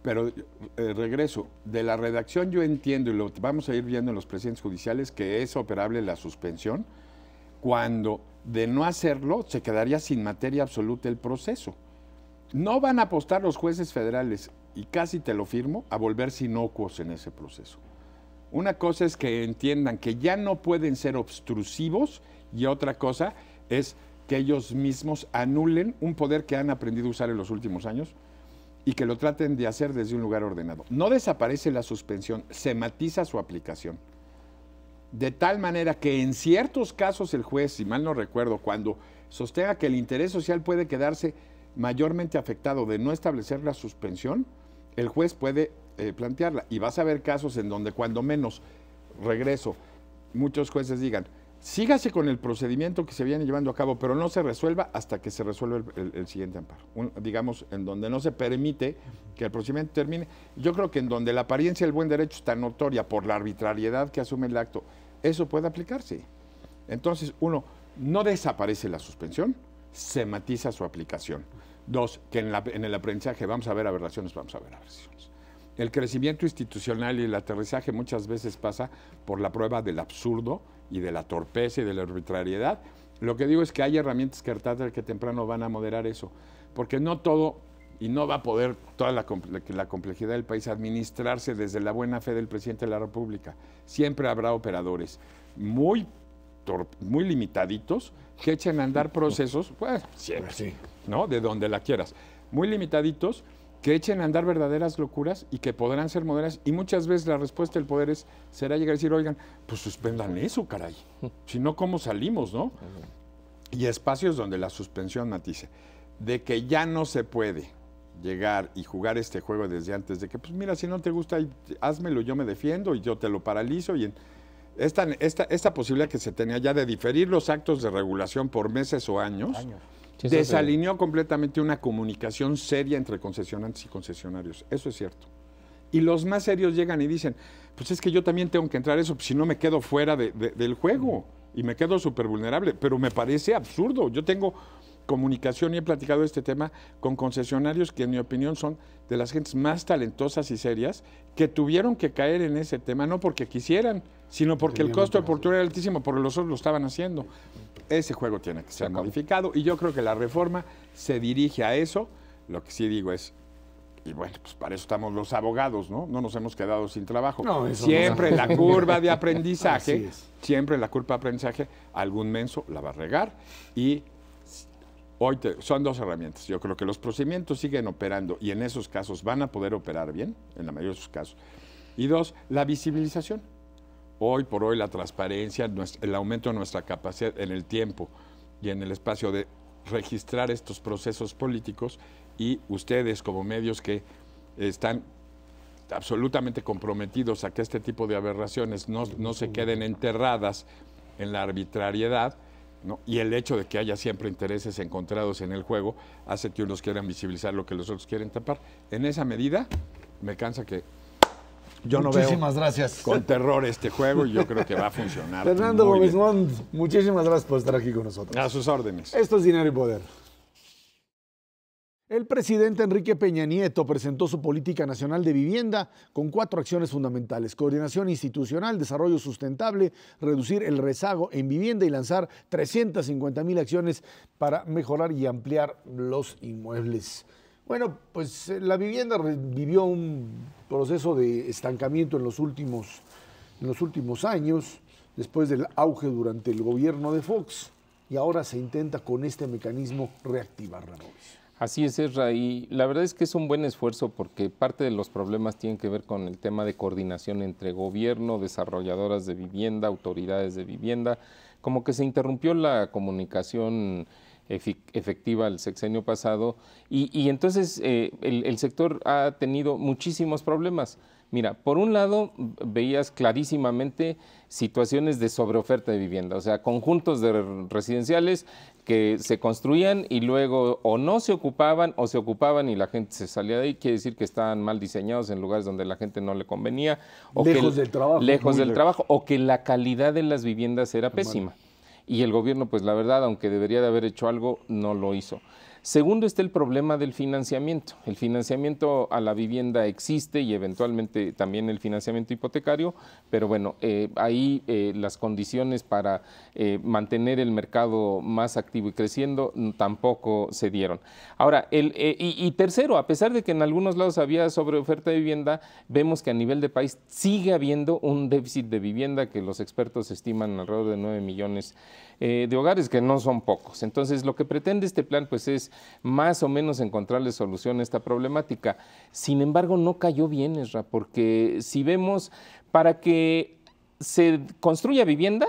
pero regreso, de la redacción yo entiendo, y lo vamos a ir viendo en los precedentes judiciales, que es operable la suspensión, cuando de no hacerlo se quedaría sin materia absoluta el proceso. No van a apostar los jueces federales, y casi te lo firmo, a volverse inocuos en ese proceso. Una cosa es que entiendan que ya no pueden ser obstrusivos, y otra cosa es que ellos mismos anulen un poder que han aprendido a usar en los últimos años y que lo traten de hacer desde un lugar ordenado. No desaparece la suspensión, se matiza su aplicación. De tal manera que en ciertos casos el juez, si mal no recuerdo, cuando sostenga que el interés social puede quedarse mayormente afectado de no establecer la suspensión, el juez puede plantearla. Y vas a ver casos en donde cuando menos, regreso, muchos jueces digan, sígase con el procedimiento que se viene llevando a cabo, pero no se resuelva hasta que se resuelva el siguiente amparo. Digamos, en donde no se permite que el procedimiento termine. Yo creo que en donde la apariencia del buen derecho está notoria por la arbitrariedad que asume el acto, eso puede aplicarse. Entonces, uno, no desaparece la suspensión, se matiza su aplicación. Dos, que en el aprendizaje vamos a ver aberraciones. El crecimiento institucional y el aterrizaje muchas veces pasa por la prueba del absurdo y de la torpeza y de la arbitrariedad. Lo que digo es que hay herramientas que tarde que temprano van a moderar eso, porque no todo, y no va a poder toda la complejidad del país administrarse desde la buena fe del presidente de la República. Siempre habrá operadores muy limitaditos que echen a andar procesos, pues siempre, sí, ¿no? De donde la quieras, muy limitaditos, que echen a andar verdaderas locuras y que podrán ser moderadas. Y muchas veces la respuesta del poder será llegar a decir, oigan, pues suspendan eso, caray. Si no, ¿cómo salimos, no? Y espacios donde la suspensión matice. De que ya no se puede llegar y jugar este juego desde antes, de que, pues mira, si no te gusta, házmelo, yo me defiendo y yo te lo paralizo. Y esta posibilidad que se tenía ya de diferir los actos de regulación por meses o años. Desalineó completamente una comunicación seria entre concesionantes y concesionarios. Eso es cierto. Y los más serios llegan y dicen, pues es que yo también tengo que entrar a eso, pues si no me quedo fuera del juego y me quedo súper vulnerable. Pero me parece absurdo. Yo tengo comunicación y he platicado este tema con concesionarios que en mi opinión son de las gentes más talentosas y serias que tuvieron que caer en ese tema, no porque quisieran, sino porque el costo de oportunidad era altísimo, porque los otros lo estaban haciendo. Ese juego tiene que ser modificado y yo creo que la reforma se dirige a eso. Lo que sí digo es, Y bueno, pues para eso estamos los abogados, ¿no? No nos hemos quedado sin trabajo. No, eso siempre no. la curva de Así aprendizaje, es. siempre la curva de aprendizaje, algún menso la va a regar y hoy son dos herramientas. Yo creo que los procedimientos siguen operando y en esos casos van a poder operar bien, en la mayoría de sus casos. Y dos, la visibilización. Hoy por hoy la transparencia, el aumento de nuestra capacidad en el tiempo y en el espacio de registrar estos procesos políticos y ustedes como medios que están absolutamente comprometidos a que este tipo de aberraciones no se queden enterradas en la arbitrariedad, ¿no? Y el hecho de que haya siempre intereses encontrados en el juego hace que unos quieran visibilizar lo que los otros quieren tapar. En esa medida, me cansa que yo no veo Muchísimas gracias. con terror este juego y yo creo que va a funcionar. Fernando muy Gómez bien. Mont, muchísimas gracias por estar aquí con nosotros. A sus órdenes. Esto es Dinero y Poder. El presidente Enrique Peña Nieto presentó su política nacional de vivienda con 4 acciones fundamentales: coordinación institucional, desarrollo sustentable, reducir el rezago en vivienda y lanzar 350,000 acciones para mejorar y ampliar los inmuebles. Bueno, pues la vivienda vivió un proceso de estancamiento en los últimos años, después del auge durante el gobierno de Fox, y ahora se intenta con este mecanismo reactivarla. Así es, Ezra, y la verdad es que es un buen esfuerzo porque parte de los problemas tienen que ver con el tema de coordinación entre gobierno, desarrolladoras de vivienda, autoridades de vivienda. Como que se interrumpió la comunicación efectiva el sexenio pasado y entonces el sector ha tenido muchísimos problemas. Mira, por un lado veías clarísimamente situaciones de sobreoferta de vivienda, o sea, conjuntos de residenciales que se construían y luego o no se ocupaban o se ocupaban y la gente se salía de ahí. Quiere decir que estaban mal diseñados en lugares donde la gente no le convenía. O lejos del trabajo. Lejos del trabajo, o que la calidad de las viviendas era pésima. Y el gobierno, pues la verdad, aunque debería de haber hecho algo, no lo hizo. Segundo está el problema del financiamiento. El financiamiento a la vivienda existe y eventualmente también el financiamiento hipotecario, pero bueno, ahí las condiciones para mantener el mercado más activo y creciendo tampoco se dieron. Ahora, y tercero, a pesar de que en algunos lados había sobreoferta de vivienda, vemos que a nivel de país sigue habiendo un déficit de vivienda que los expertos estiman alrededor de 9 millones de hogares, que no son pocos. Entonces, lo que pretende este plan pues es más o menos encontrarle solución a esta problemática. Sin embargo, no cayó bien, Ezra, porque si vemos, para que se construya vivienda,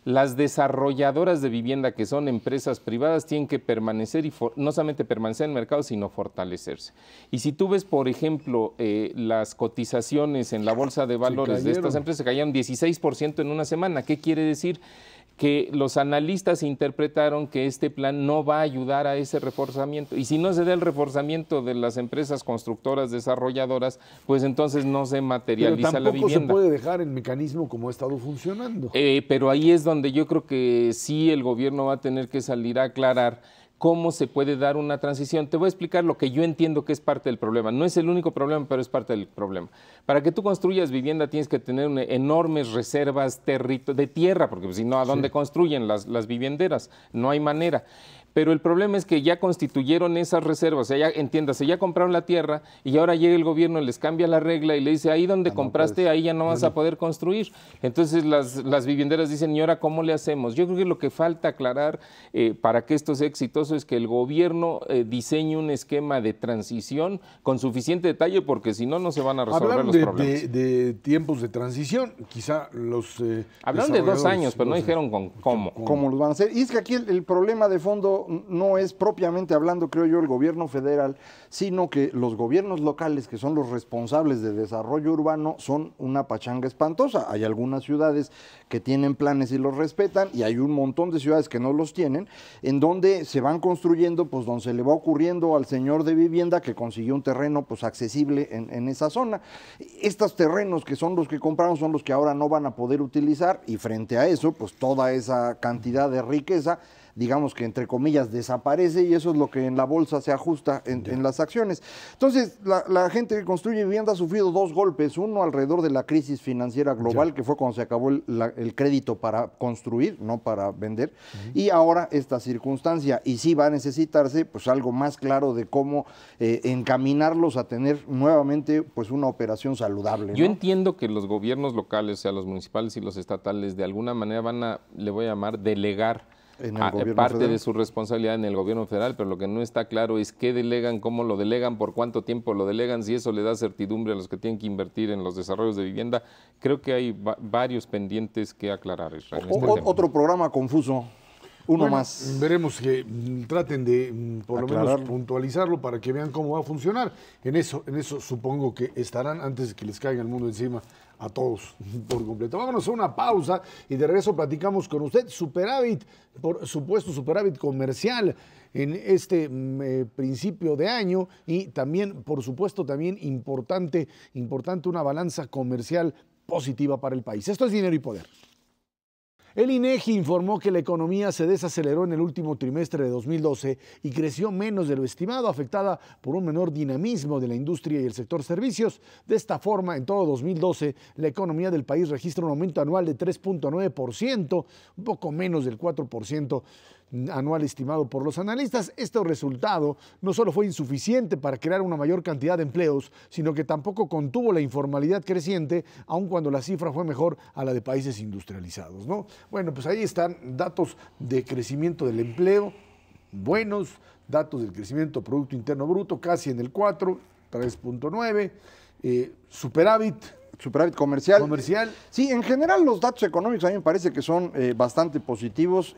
las desarrolladoras de vivienda, que son empresas privadas, tienen que permanecer y no solamente permanecer en el mercado, sino fortalecerse. Y si tú ves, por ejemplo, las cotizaciones en la bolsa de valores de estas empresas, se cayeron 16% en una semana. ¿Qué quiere decir? Que los analistas interpretaron que este plan no va a ayudar a ese reforzamiento. Y si no se da el reforzamiento de las empresas constructoras, desarrolladoras, pues entonces no se materializa la vivienda. Pero tampoco se puede dejar el mecanismo como ha estado funcionando. Pero ahí es donde yo creo que sí el gobierno va a tener que salir a aclarar cómo se puede dar una transición. Te voy a explicar lo que yo entiendo que es parte del problema. No es el único problema, pero es parte del problema. Para que tú construyas vivienda tienes que tener enormes reservas de tierra, porque si no, ¿a dónde construyen las vivienderas? No hay manera. Pero el problema es que ya constituyeron esas reservas, o sea, ya, entiéndase, ya compraron la tierra y ahora llega el gobierno y les cambia la regla y le dice, ahí donde compraste, ahí ya no vas a poder construir. Entonces las vivienderas dicen, ¿y ahora cómo le hacemos? Yo creo que lo que falta aclarar para que esto sea exitoso es que el gobierno diseñe un esquema de transición con suficiente detalle, porque si no, no se van a resolver los problemas. De tiempos de transición, quizá los... Hablaron de 2 años, pero no dijeron cómo. ¿Cómo los van a hacer? Y es que aquí el problema de fondo no es propiamente hablando, creo yo, el gobierno federal, sino que los gobiernos locales, que son los responsables de desarrollo urbano, son una pachanga espantosa. Hay algunas ciudades que tienen planes y los respetan, y hay un montón de ciudades que no los tienen, en donde se van construyendo, pues donde se le va ocurriendo al señor de vivienda que consiguió un terreno pues accesible en esa zona. Estos terrenos que son los que compraron son los que ahora no van a poder utilizar, y frente a eso, pues toda esa cantidad de riqueza digamos que entre comillas desaparece, y eso es lo que en la bolsa se ajusta en las acciones. Entonces, la gente que construye vivienda ha sufrido dos golpes, uno alrededor de la crisis financiera global, que fue cuando se acabó el crédito para construir, no para vender, y ahora esta circunstancia, y sí va a necesitarse pues algo más claro de cómo encaminarlos a tener nuevamente pues una operación saludable, ¿no? Yo entiendo que los gobiernos locales, o sea, los municipales y los estatales, de alguna manera van a, le voy a llamar, delegar parte federal de su responsabilidad en el gobierno federal, pero lo que no está claro es qué delegan, cómo lo delegan, por cuánto tiempo lo delegan, si eso le da certidumbre a los que tienen que invertir en los desarrollos de vivienda. Creo que hay varios pendientes que aclarar, Israel. Otro programa confuso. Uno más. Veremos que traten de por lo menos puntualizarlo para que vean cómo va a funcionar. En eso supongo que estarán antes de que les caiga el mundo encima a todos por completo. Vámonos a una pausa y de regreso platicamos con usted. Superávit, por supuesto, superávit comercial en este principio de año, y también, por supuesto, también importante una balanza comercial positiva para el país. Esto es Dinero y Poder. El INEGI informó que la economía se desaceleró en el último trimestre de 2012 y creció menos de lo estimado, afectada por un menor dinamismo de la industria y el sector servicios. De esta forma, en todo 2012, la economía del país registra un aumento anual de 3.9%, un poco menos del 4% anual estimado por los analistas. Este resultado no solo fue insuficiente para crear una mayor cantidad de empleos, sino que tampoco contuvo la informalidad creciente, aun cuando la cifra fue mejor a la de países industrializados, ¿no? Bueno, pues ahí están datos de crecimiento del empleo, buenos, datos del crecimiento del Producto Interno Bruto, casi en el 4, 3.9, superávit comercial. Sí, en general los datos económicos a mí me parece que son bastante positivos.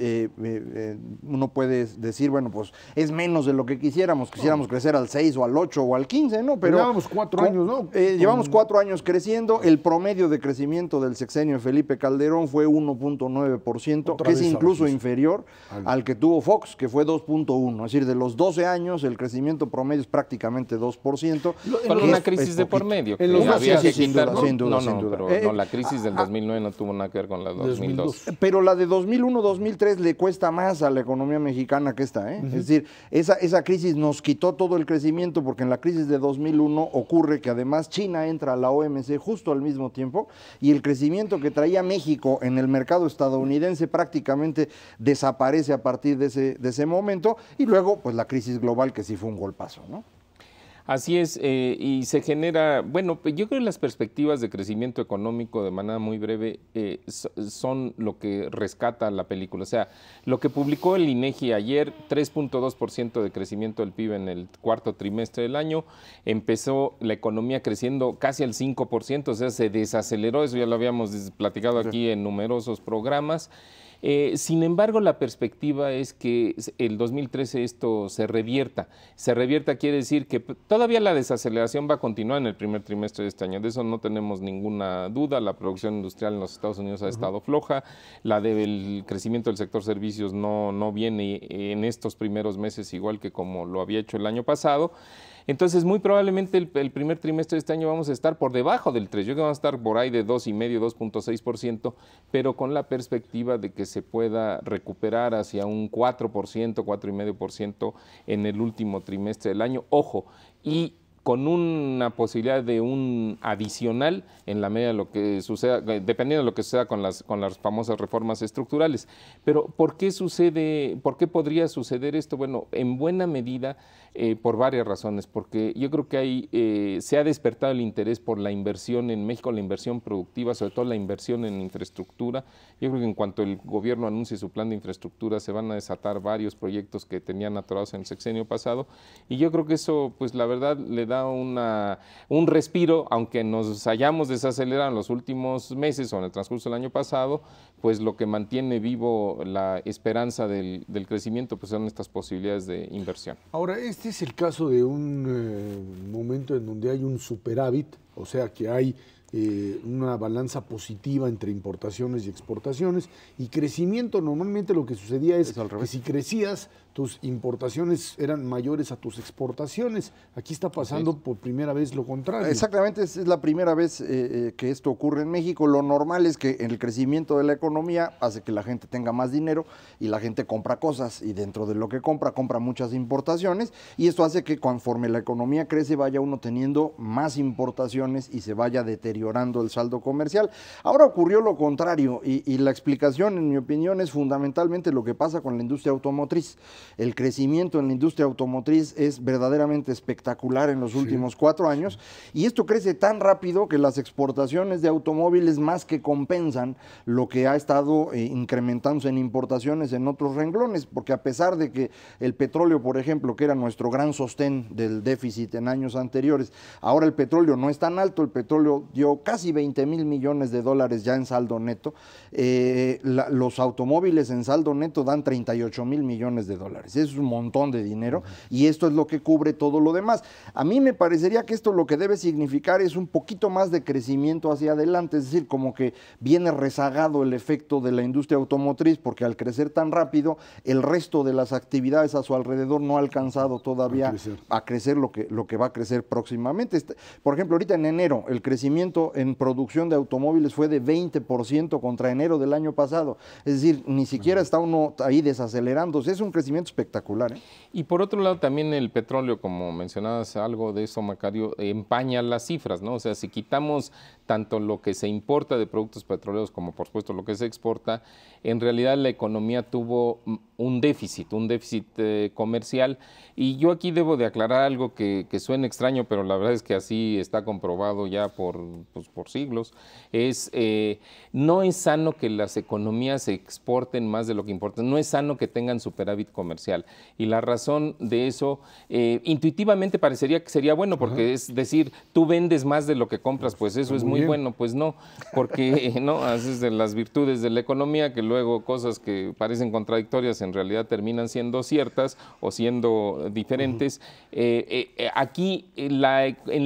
Uno puede decir, bueno, pues es menos de lo que quisiéramos crecer al 6 o al 8 o al 15, ¿no? Pero llevamos 4 años, ¿no? Llevamos 4 años creciendo. El promedio de crecimiento del sexenio de Felipe Calderón fue 1.9%, que es incluso inferior al que tuvo Fox, que fue 2.1%. Es decir, de los 12 años, el crecimiento promedio es prácticamente 2%. Con una crisis de por medio. Había que quitarlo. Sin duda. Pero la crisis del 2009 no tuvo nada que ver con la 2002. Pero la de 2001-2003 le cuesta más a la economía mexicana que esta, ¿eh? Es decir, esa crisis nos quitó todo el crecimiento, porque en la crisis de 2001 ocurre que además China entra a la OMC justo al mismo tiempo, y el crecimiento que traía México en el mercado estadounidense prácticamente desaparece a partir de ese momento, y luego pues la crisis global, que sí fue un golpazo, ¿no? Así es, y se genera, bueno, yo creo que las perspectivas de crecimiento económico, de manera muy breve, son lo que rescata la película. O sea, lo que publicó el INEGI ayer, 3.2% de crecimiento del PIB en el cuarto trimestre del año, empezó la economía creciendo casi al 5%, o sea, se desaceleró, eso ya lo habíamos platicado aquí en numerosos programas. Sin embargo, la perspectiva es que el 2013 esto se revierta. Se revierta quiere decir que todavía la desaceleración va a continuar en el primer trimestre de este año. De eso no tenemos ninguna duda. La producción industrial en los Estados Unidos ha estado floja. La del crecimiento del sector servicios no viene en estos primeros meses igual que como lo había hecho el año pasado. Entonces, muy probablemente el primer trimestre de este año vamos a estar por debajo del 3%. Yo creo que vamos a estar por ahí de 2,5%, 2.6%, pero con la perspectiva de que se pueda recuperar hacia un 4%, 4,5% en el último trimestre del año. Ojo, y con una posibilidad de un adicional en la medida de lo que suceda, dependiendo de lo que suceda con las famosas reformas estructurales. Pero ¿por qué podría suceder esto? Bueno, en buena medida por varias razones, porque yo creo que se ha despertado el interés por la inversión en México, la inversión productiva, sobre todo la inversión en infraestructura. Yo creo que en cuanto el gobierno anuncie su plan de infraestructura, se van a desatar varios proyectos que tenían atorados en el sexenio pasado, y yo creo que eso, pues la verdad, le da un respiro, aunque nos hayamos desacelerado en los últimos meses o en el transcurso del año pasado, pues lo que mantiene vivo la esperanza del crecimiento pues son estas posibilidades de inversión. Ahora, este es el caso de un momento en donde hay un superávit, o sea que hay una balanza positiva entre importaciones y exportaciones, y crecimiento, normalmente lo que sucedía es que si crecías, tus importaciones eran mayores a tus exportaciones. Aquí está pasando por primera vez lo contrario. Exactamente, es la primera vez que esto ocurre en México. Lo normal es que el crecimiento de la economía hace que la gente tenga más dinero y la gente compra cosas, y dentro de lo que compra muchas importaciones, y esto hace que conforme la economía crece vaya uno teniendo más importaciones y se vaya deteriorando el saldo comercial. Ahora ocurrió lo contrario, y la explicación, en mi opinión, es fundamentalmente lo que pasa con la industria automotriz. El crecimiento en la industria automotriz es verdaderamente espectacular en los últimos 4 años, y esto crece tan rápido que las exportaciones de automóviles más que compensan lo que ha estado incrementándose en importaciones en otros renglones, porque a pesar de que el petróleo, por ejemplo, que era nuestro gran sostén del déficit en años anteriores, ahora el petróleo no es tan alto, el petróleo dio casi 20,000 millones de dólares ya en saldo neto, los automóviles en saldo neto dan 38,000 millones de dólares. Es un montón de dinero, y esto es lo que cubre todo lo demás. A mí me parecería que esto lo que debe significar es un poquito más de crecimiento hacia adelante, es decir, como que viene rezagado el efecto de la industria automotriz, porque al crecer tan rápido, el resto de las actividades a su alrededor no ha alcanzado todavía a crecer lo que va a crecer próximamente. Por ejemplo, ahorita en enero, el crecimiento en producción de automóviles fue de 20% contra enero del año pasado. Es decir, ni siquiera está uno ahí desacelerándose. Es un crecimiento espectacular, ¿eh? Y por otro lado, también el petróleo, como mencionabas algo de eso, Macario, empaña las cifras, ¿no? O sea, si quitamos tanto lo que se importa de productos petroleros como, por supuesto, lo que se exporta, en realidad la economía tuvo un déficit comercial. Y yo aquí debo de aclarar algo que suena extraño, pero la verdad es que así está comprobado ya por siglos. No es sano que las economías exporten más de lo que importan, no es sano que tengan superávit comercial. Y la razón de eso, intuitivamente parecería que sería bueno, porque es decir, tú vendes más de lo que compras, pues eso es muy bueno. Pues no, porque no, haces de las virtudes de la economía, que luego cosas que parecen contradictorias en realidad terminan siendo ciertas o siendo diferentes. Aquí, en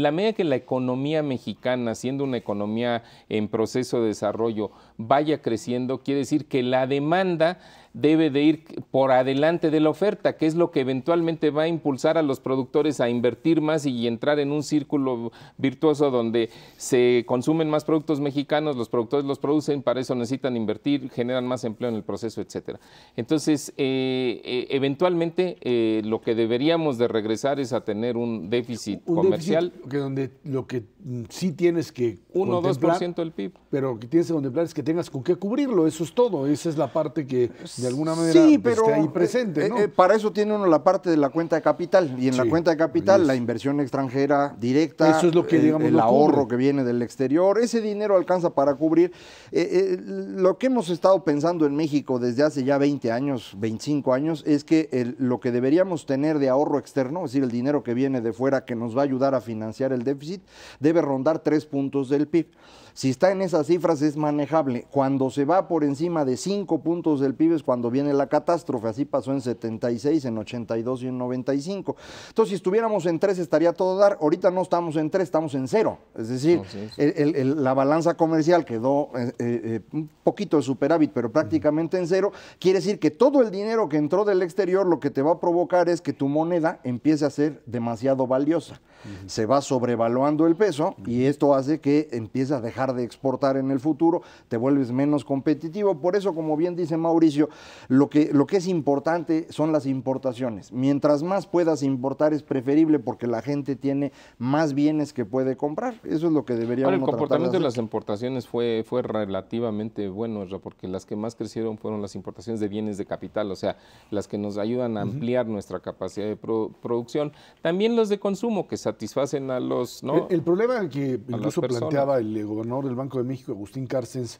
la medida que la economía mexicana, siendo una economía en proceso de desarrollo, vaya creciendo, quiere decir que la demanda debe de ir por adelante de la oferta, que es lo que eventualmente va a impulsar a los productores a invertir más y entrar en un círculo virtuoso donde se consumen más productos mexicanos, los productores los producen, para eso necesitan invertir, generan más empleo en el proceso, etcétera. Entonces, eventualmente lo que deberíamos de regresar es a tener un déficit comercial. Déficit que donde lo que sí tienes que 1 o 2% del PIB. Pero lo que tienes que contemplar es que tengas con qué cubrirlo, eso es todo, esa es la parte que de alguna manera esté ahí presente, ¿no? Para eso tiene uno la parte de la cuenta de capital, y en la cuenta de capital la inversión extranjera directa, eso es lo que, digamos, el ahorro que viene del exterior, ese dinero alcanza para cubrir. Lo que hemos estado pensando en México desde hace ya 20 años, 25 años, es que lo que deberíamos tener de ahorro externo, es decir, el dinero que viene de fuera que nos va a ayudar a financiar el déficit, debe rondar 3 puntos del PIB. Si está en esas cifras es manejable. Cuando se va por encima de 5 puntos del PIB es cuando viene la catástrofe. Así pasó en 76, en 82 y en 95. Entonces, si estuviéramos en 3 estaría todo dar. Ahorita no estamos en 3, estamos en 0. Es decir, la balanza comercial quedó un poquito de superávit, pero prácticamente en 0. Quiere decir que todo el dinero que entró del exterior lo que te va a provocar es que tu moneda empiece a ser demasiado valiosa. Se va sobrevaluando el peso, y esto hace que empiece a dejar de exportar en el futuro, te vuelves menos competitivo. Por eso, como bien dice Mauricio, lo que es importante son las importaciones. Mientras más puedas importar es preferible, porque la gente tiene más bienes que puede comprar. Eso es lo que debería uno tratar de hacer. El comportamiento de las importaciones fue relativamente bueno, porque las que más crecieron fueron las importaciones de bienes de capital, o sea, las que nos ayudan a ampliar nuestra capacidad de producción. También los de consumo, que satisfacen a los... ¿no? El problema que incluso planteaba el gobernador del Banco de México, Agustín Cárcens,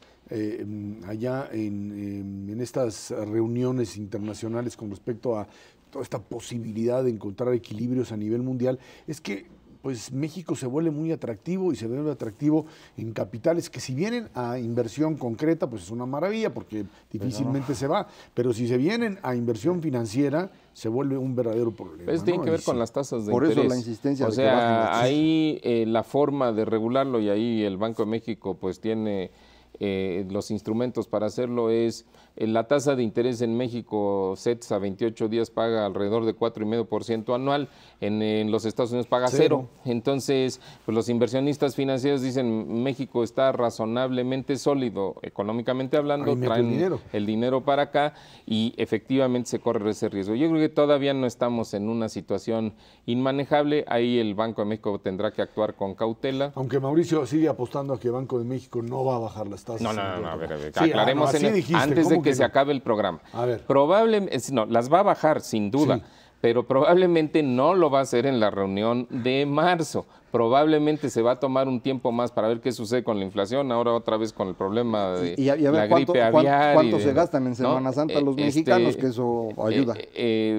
allá en estas reuniones internacionales con respecto a toda esta posibilidad de encontrar equilibrios a nivel mundial, es que pues México se vuelve muy atractivo, y se vuelve atractivo en capitales que, si vienen a inversión concreta, pues es una maravilla, porque difícilmente se va, pero si se vienen a inversión financiera, se vuelve un verdadero problema. Eso tiene que ver con las tasas de interés. Por eso la insistencia o de que bajen las sea, tasas. ahí la forma de regularlo, y ahí el Banco de México pues tiene los instrumentos para hacerlo, es la tasa de interés en México, CETES a 28 días paga alrededor de 4,5% anual, en los Estados Unidos paga cero. Entonces, pues los inversionistas financieros dicen, México está razonablemente sólido, económicamente hablando, traen el dinero para acá y efectivamente se corre ese riesgo. Yo creo que todavía no estamos en una situación inmanejable, ahí el Banco de México tendrá que actuar con cautela. Aunque Mauricio sigue apostando a que Banco de México no va a bajar las tasas. No, a ver, aclaremos antes de que se acabe el programa. A ver. Probablemente, no, las va a bajar sin duda, sí, pero probablemente no lo va a hacer en la reunión de marzo. Probablemente se va a tomar un tiempo más para ver qué sucede con la inflación, ahora otra vez con el problema de y a ver la gripe aviar. ¿Cuánto se gastan en Semana Santa los mexicanos? Que eso ayuda.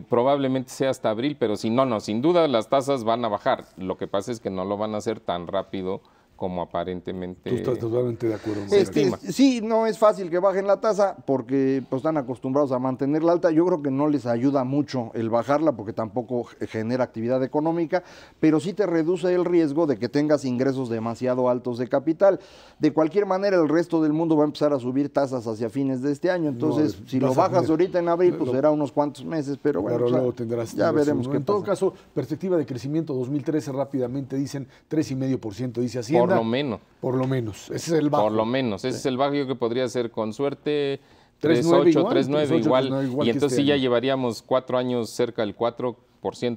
Probablemente sea hasta abril, pero sin duda las tasas van a bajar. Lo que pasa es que no lo van a hacer tan rápido como aparentemente. Tú estás totalmente de acuerdo. Sí, no es fácil que bajen la tasa porque pues, están acostumbrados a mantenerla alta. Yo creo que no les ayuda mucho el bajarla porque tampoco genera actividad económica, pero sí te reduce el riesgo de que tengas ingresos demasiado altos de capital. De cualquier manera, el resto del mundo va a empezar a subir tasas hacia fines de este año. Entonces, si lo bajas ahorita en abril, pues será unos cuantos meses, pero bueno, luego tendrás ya veremos qué pasa. En todo caso, perspectiva de crecimiento 2013 rápidamente dicen 3,5%, dice Hacienda. Por lo menos. Por lo menos. Ese es el bajo. Por lo menos. Ese es el bajo que podría ser con suerte 3,8, 3,9 igual. Y entonces sí ya llevaríamos 4 años cerca del 4%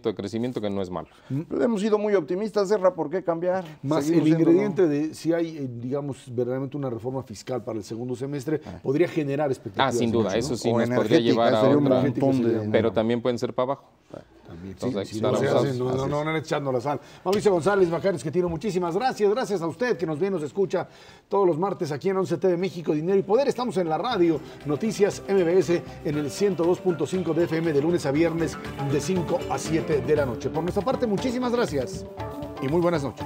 de crecimiento, que no es malo. Hemos sido muy optimistas, Serra, ¿por qué cambiar? Más el ingrediente de si hay, digamos, verdaderamente una reforma fiscal para el segundo semestre, podría generar expectativas. Sin duda, eso sí nos podría llevar a otra, pero también pueden ser para abajo. También, entonces, no echando la sal. Mauricio González Bacares, que tiene muchísimas gracias a usted que nos ve, nos escucha todos los martes aquí en 11 TV México, Dinero y Poder. Estamos en la radio Noticias MBS en el 102.5 de FM de lunes a viernes de 5 a 7 de la noche. Por nuestra parte, muchísimas gracias y muy buenas noches.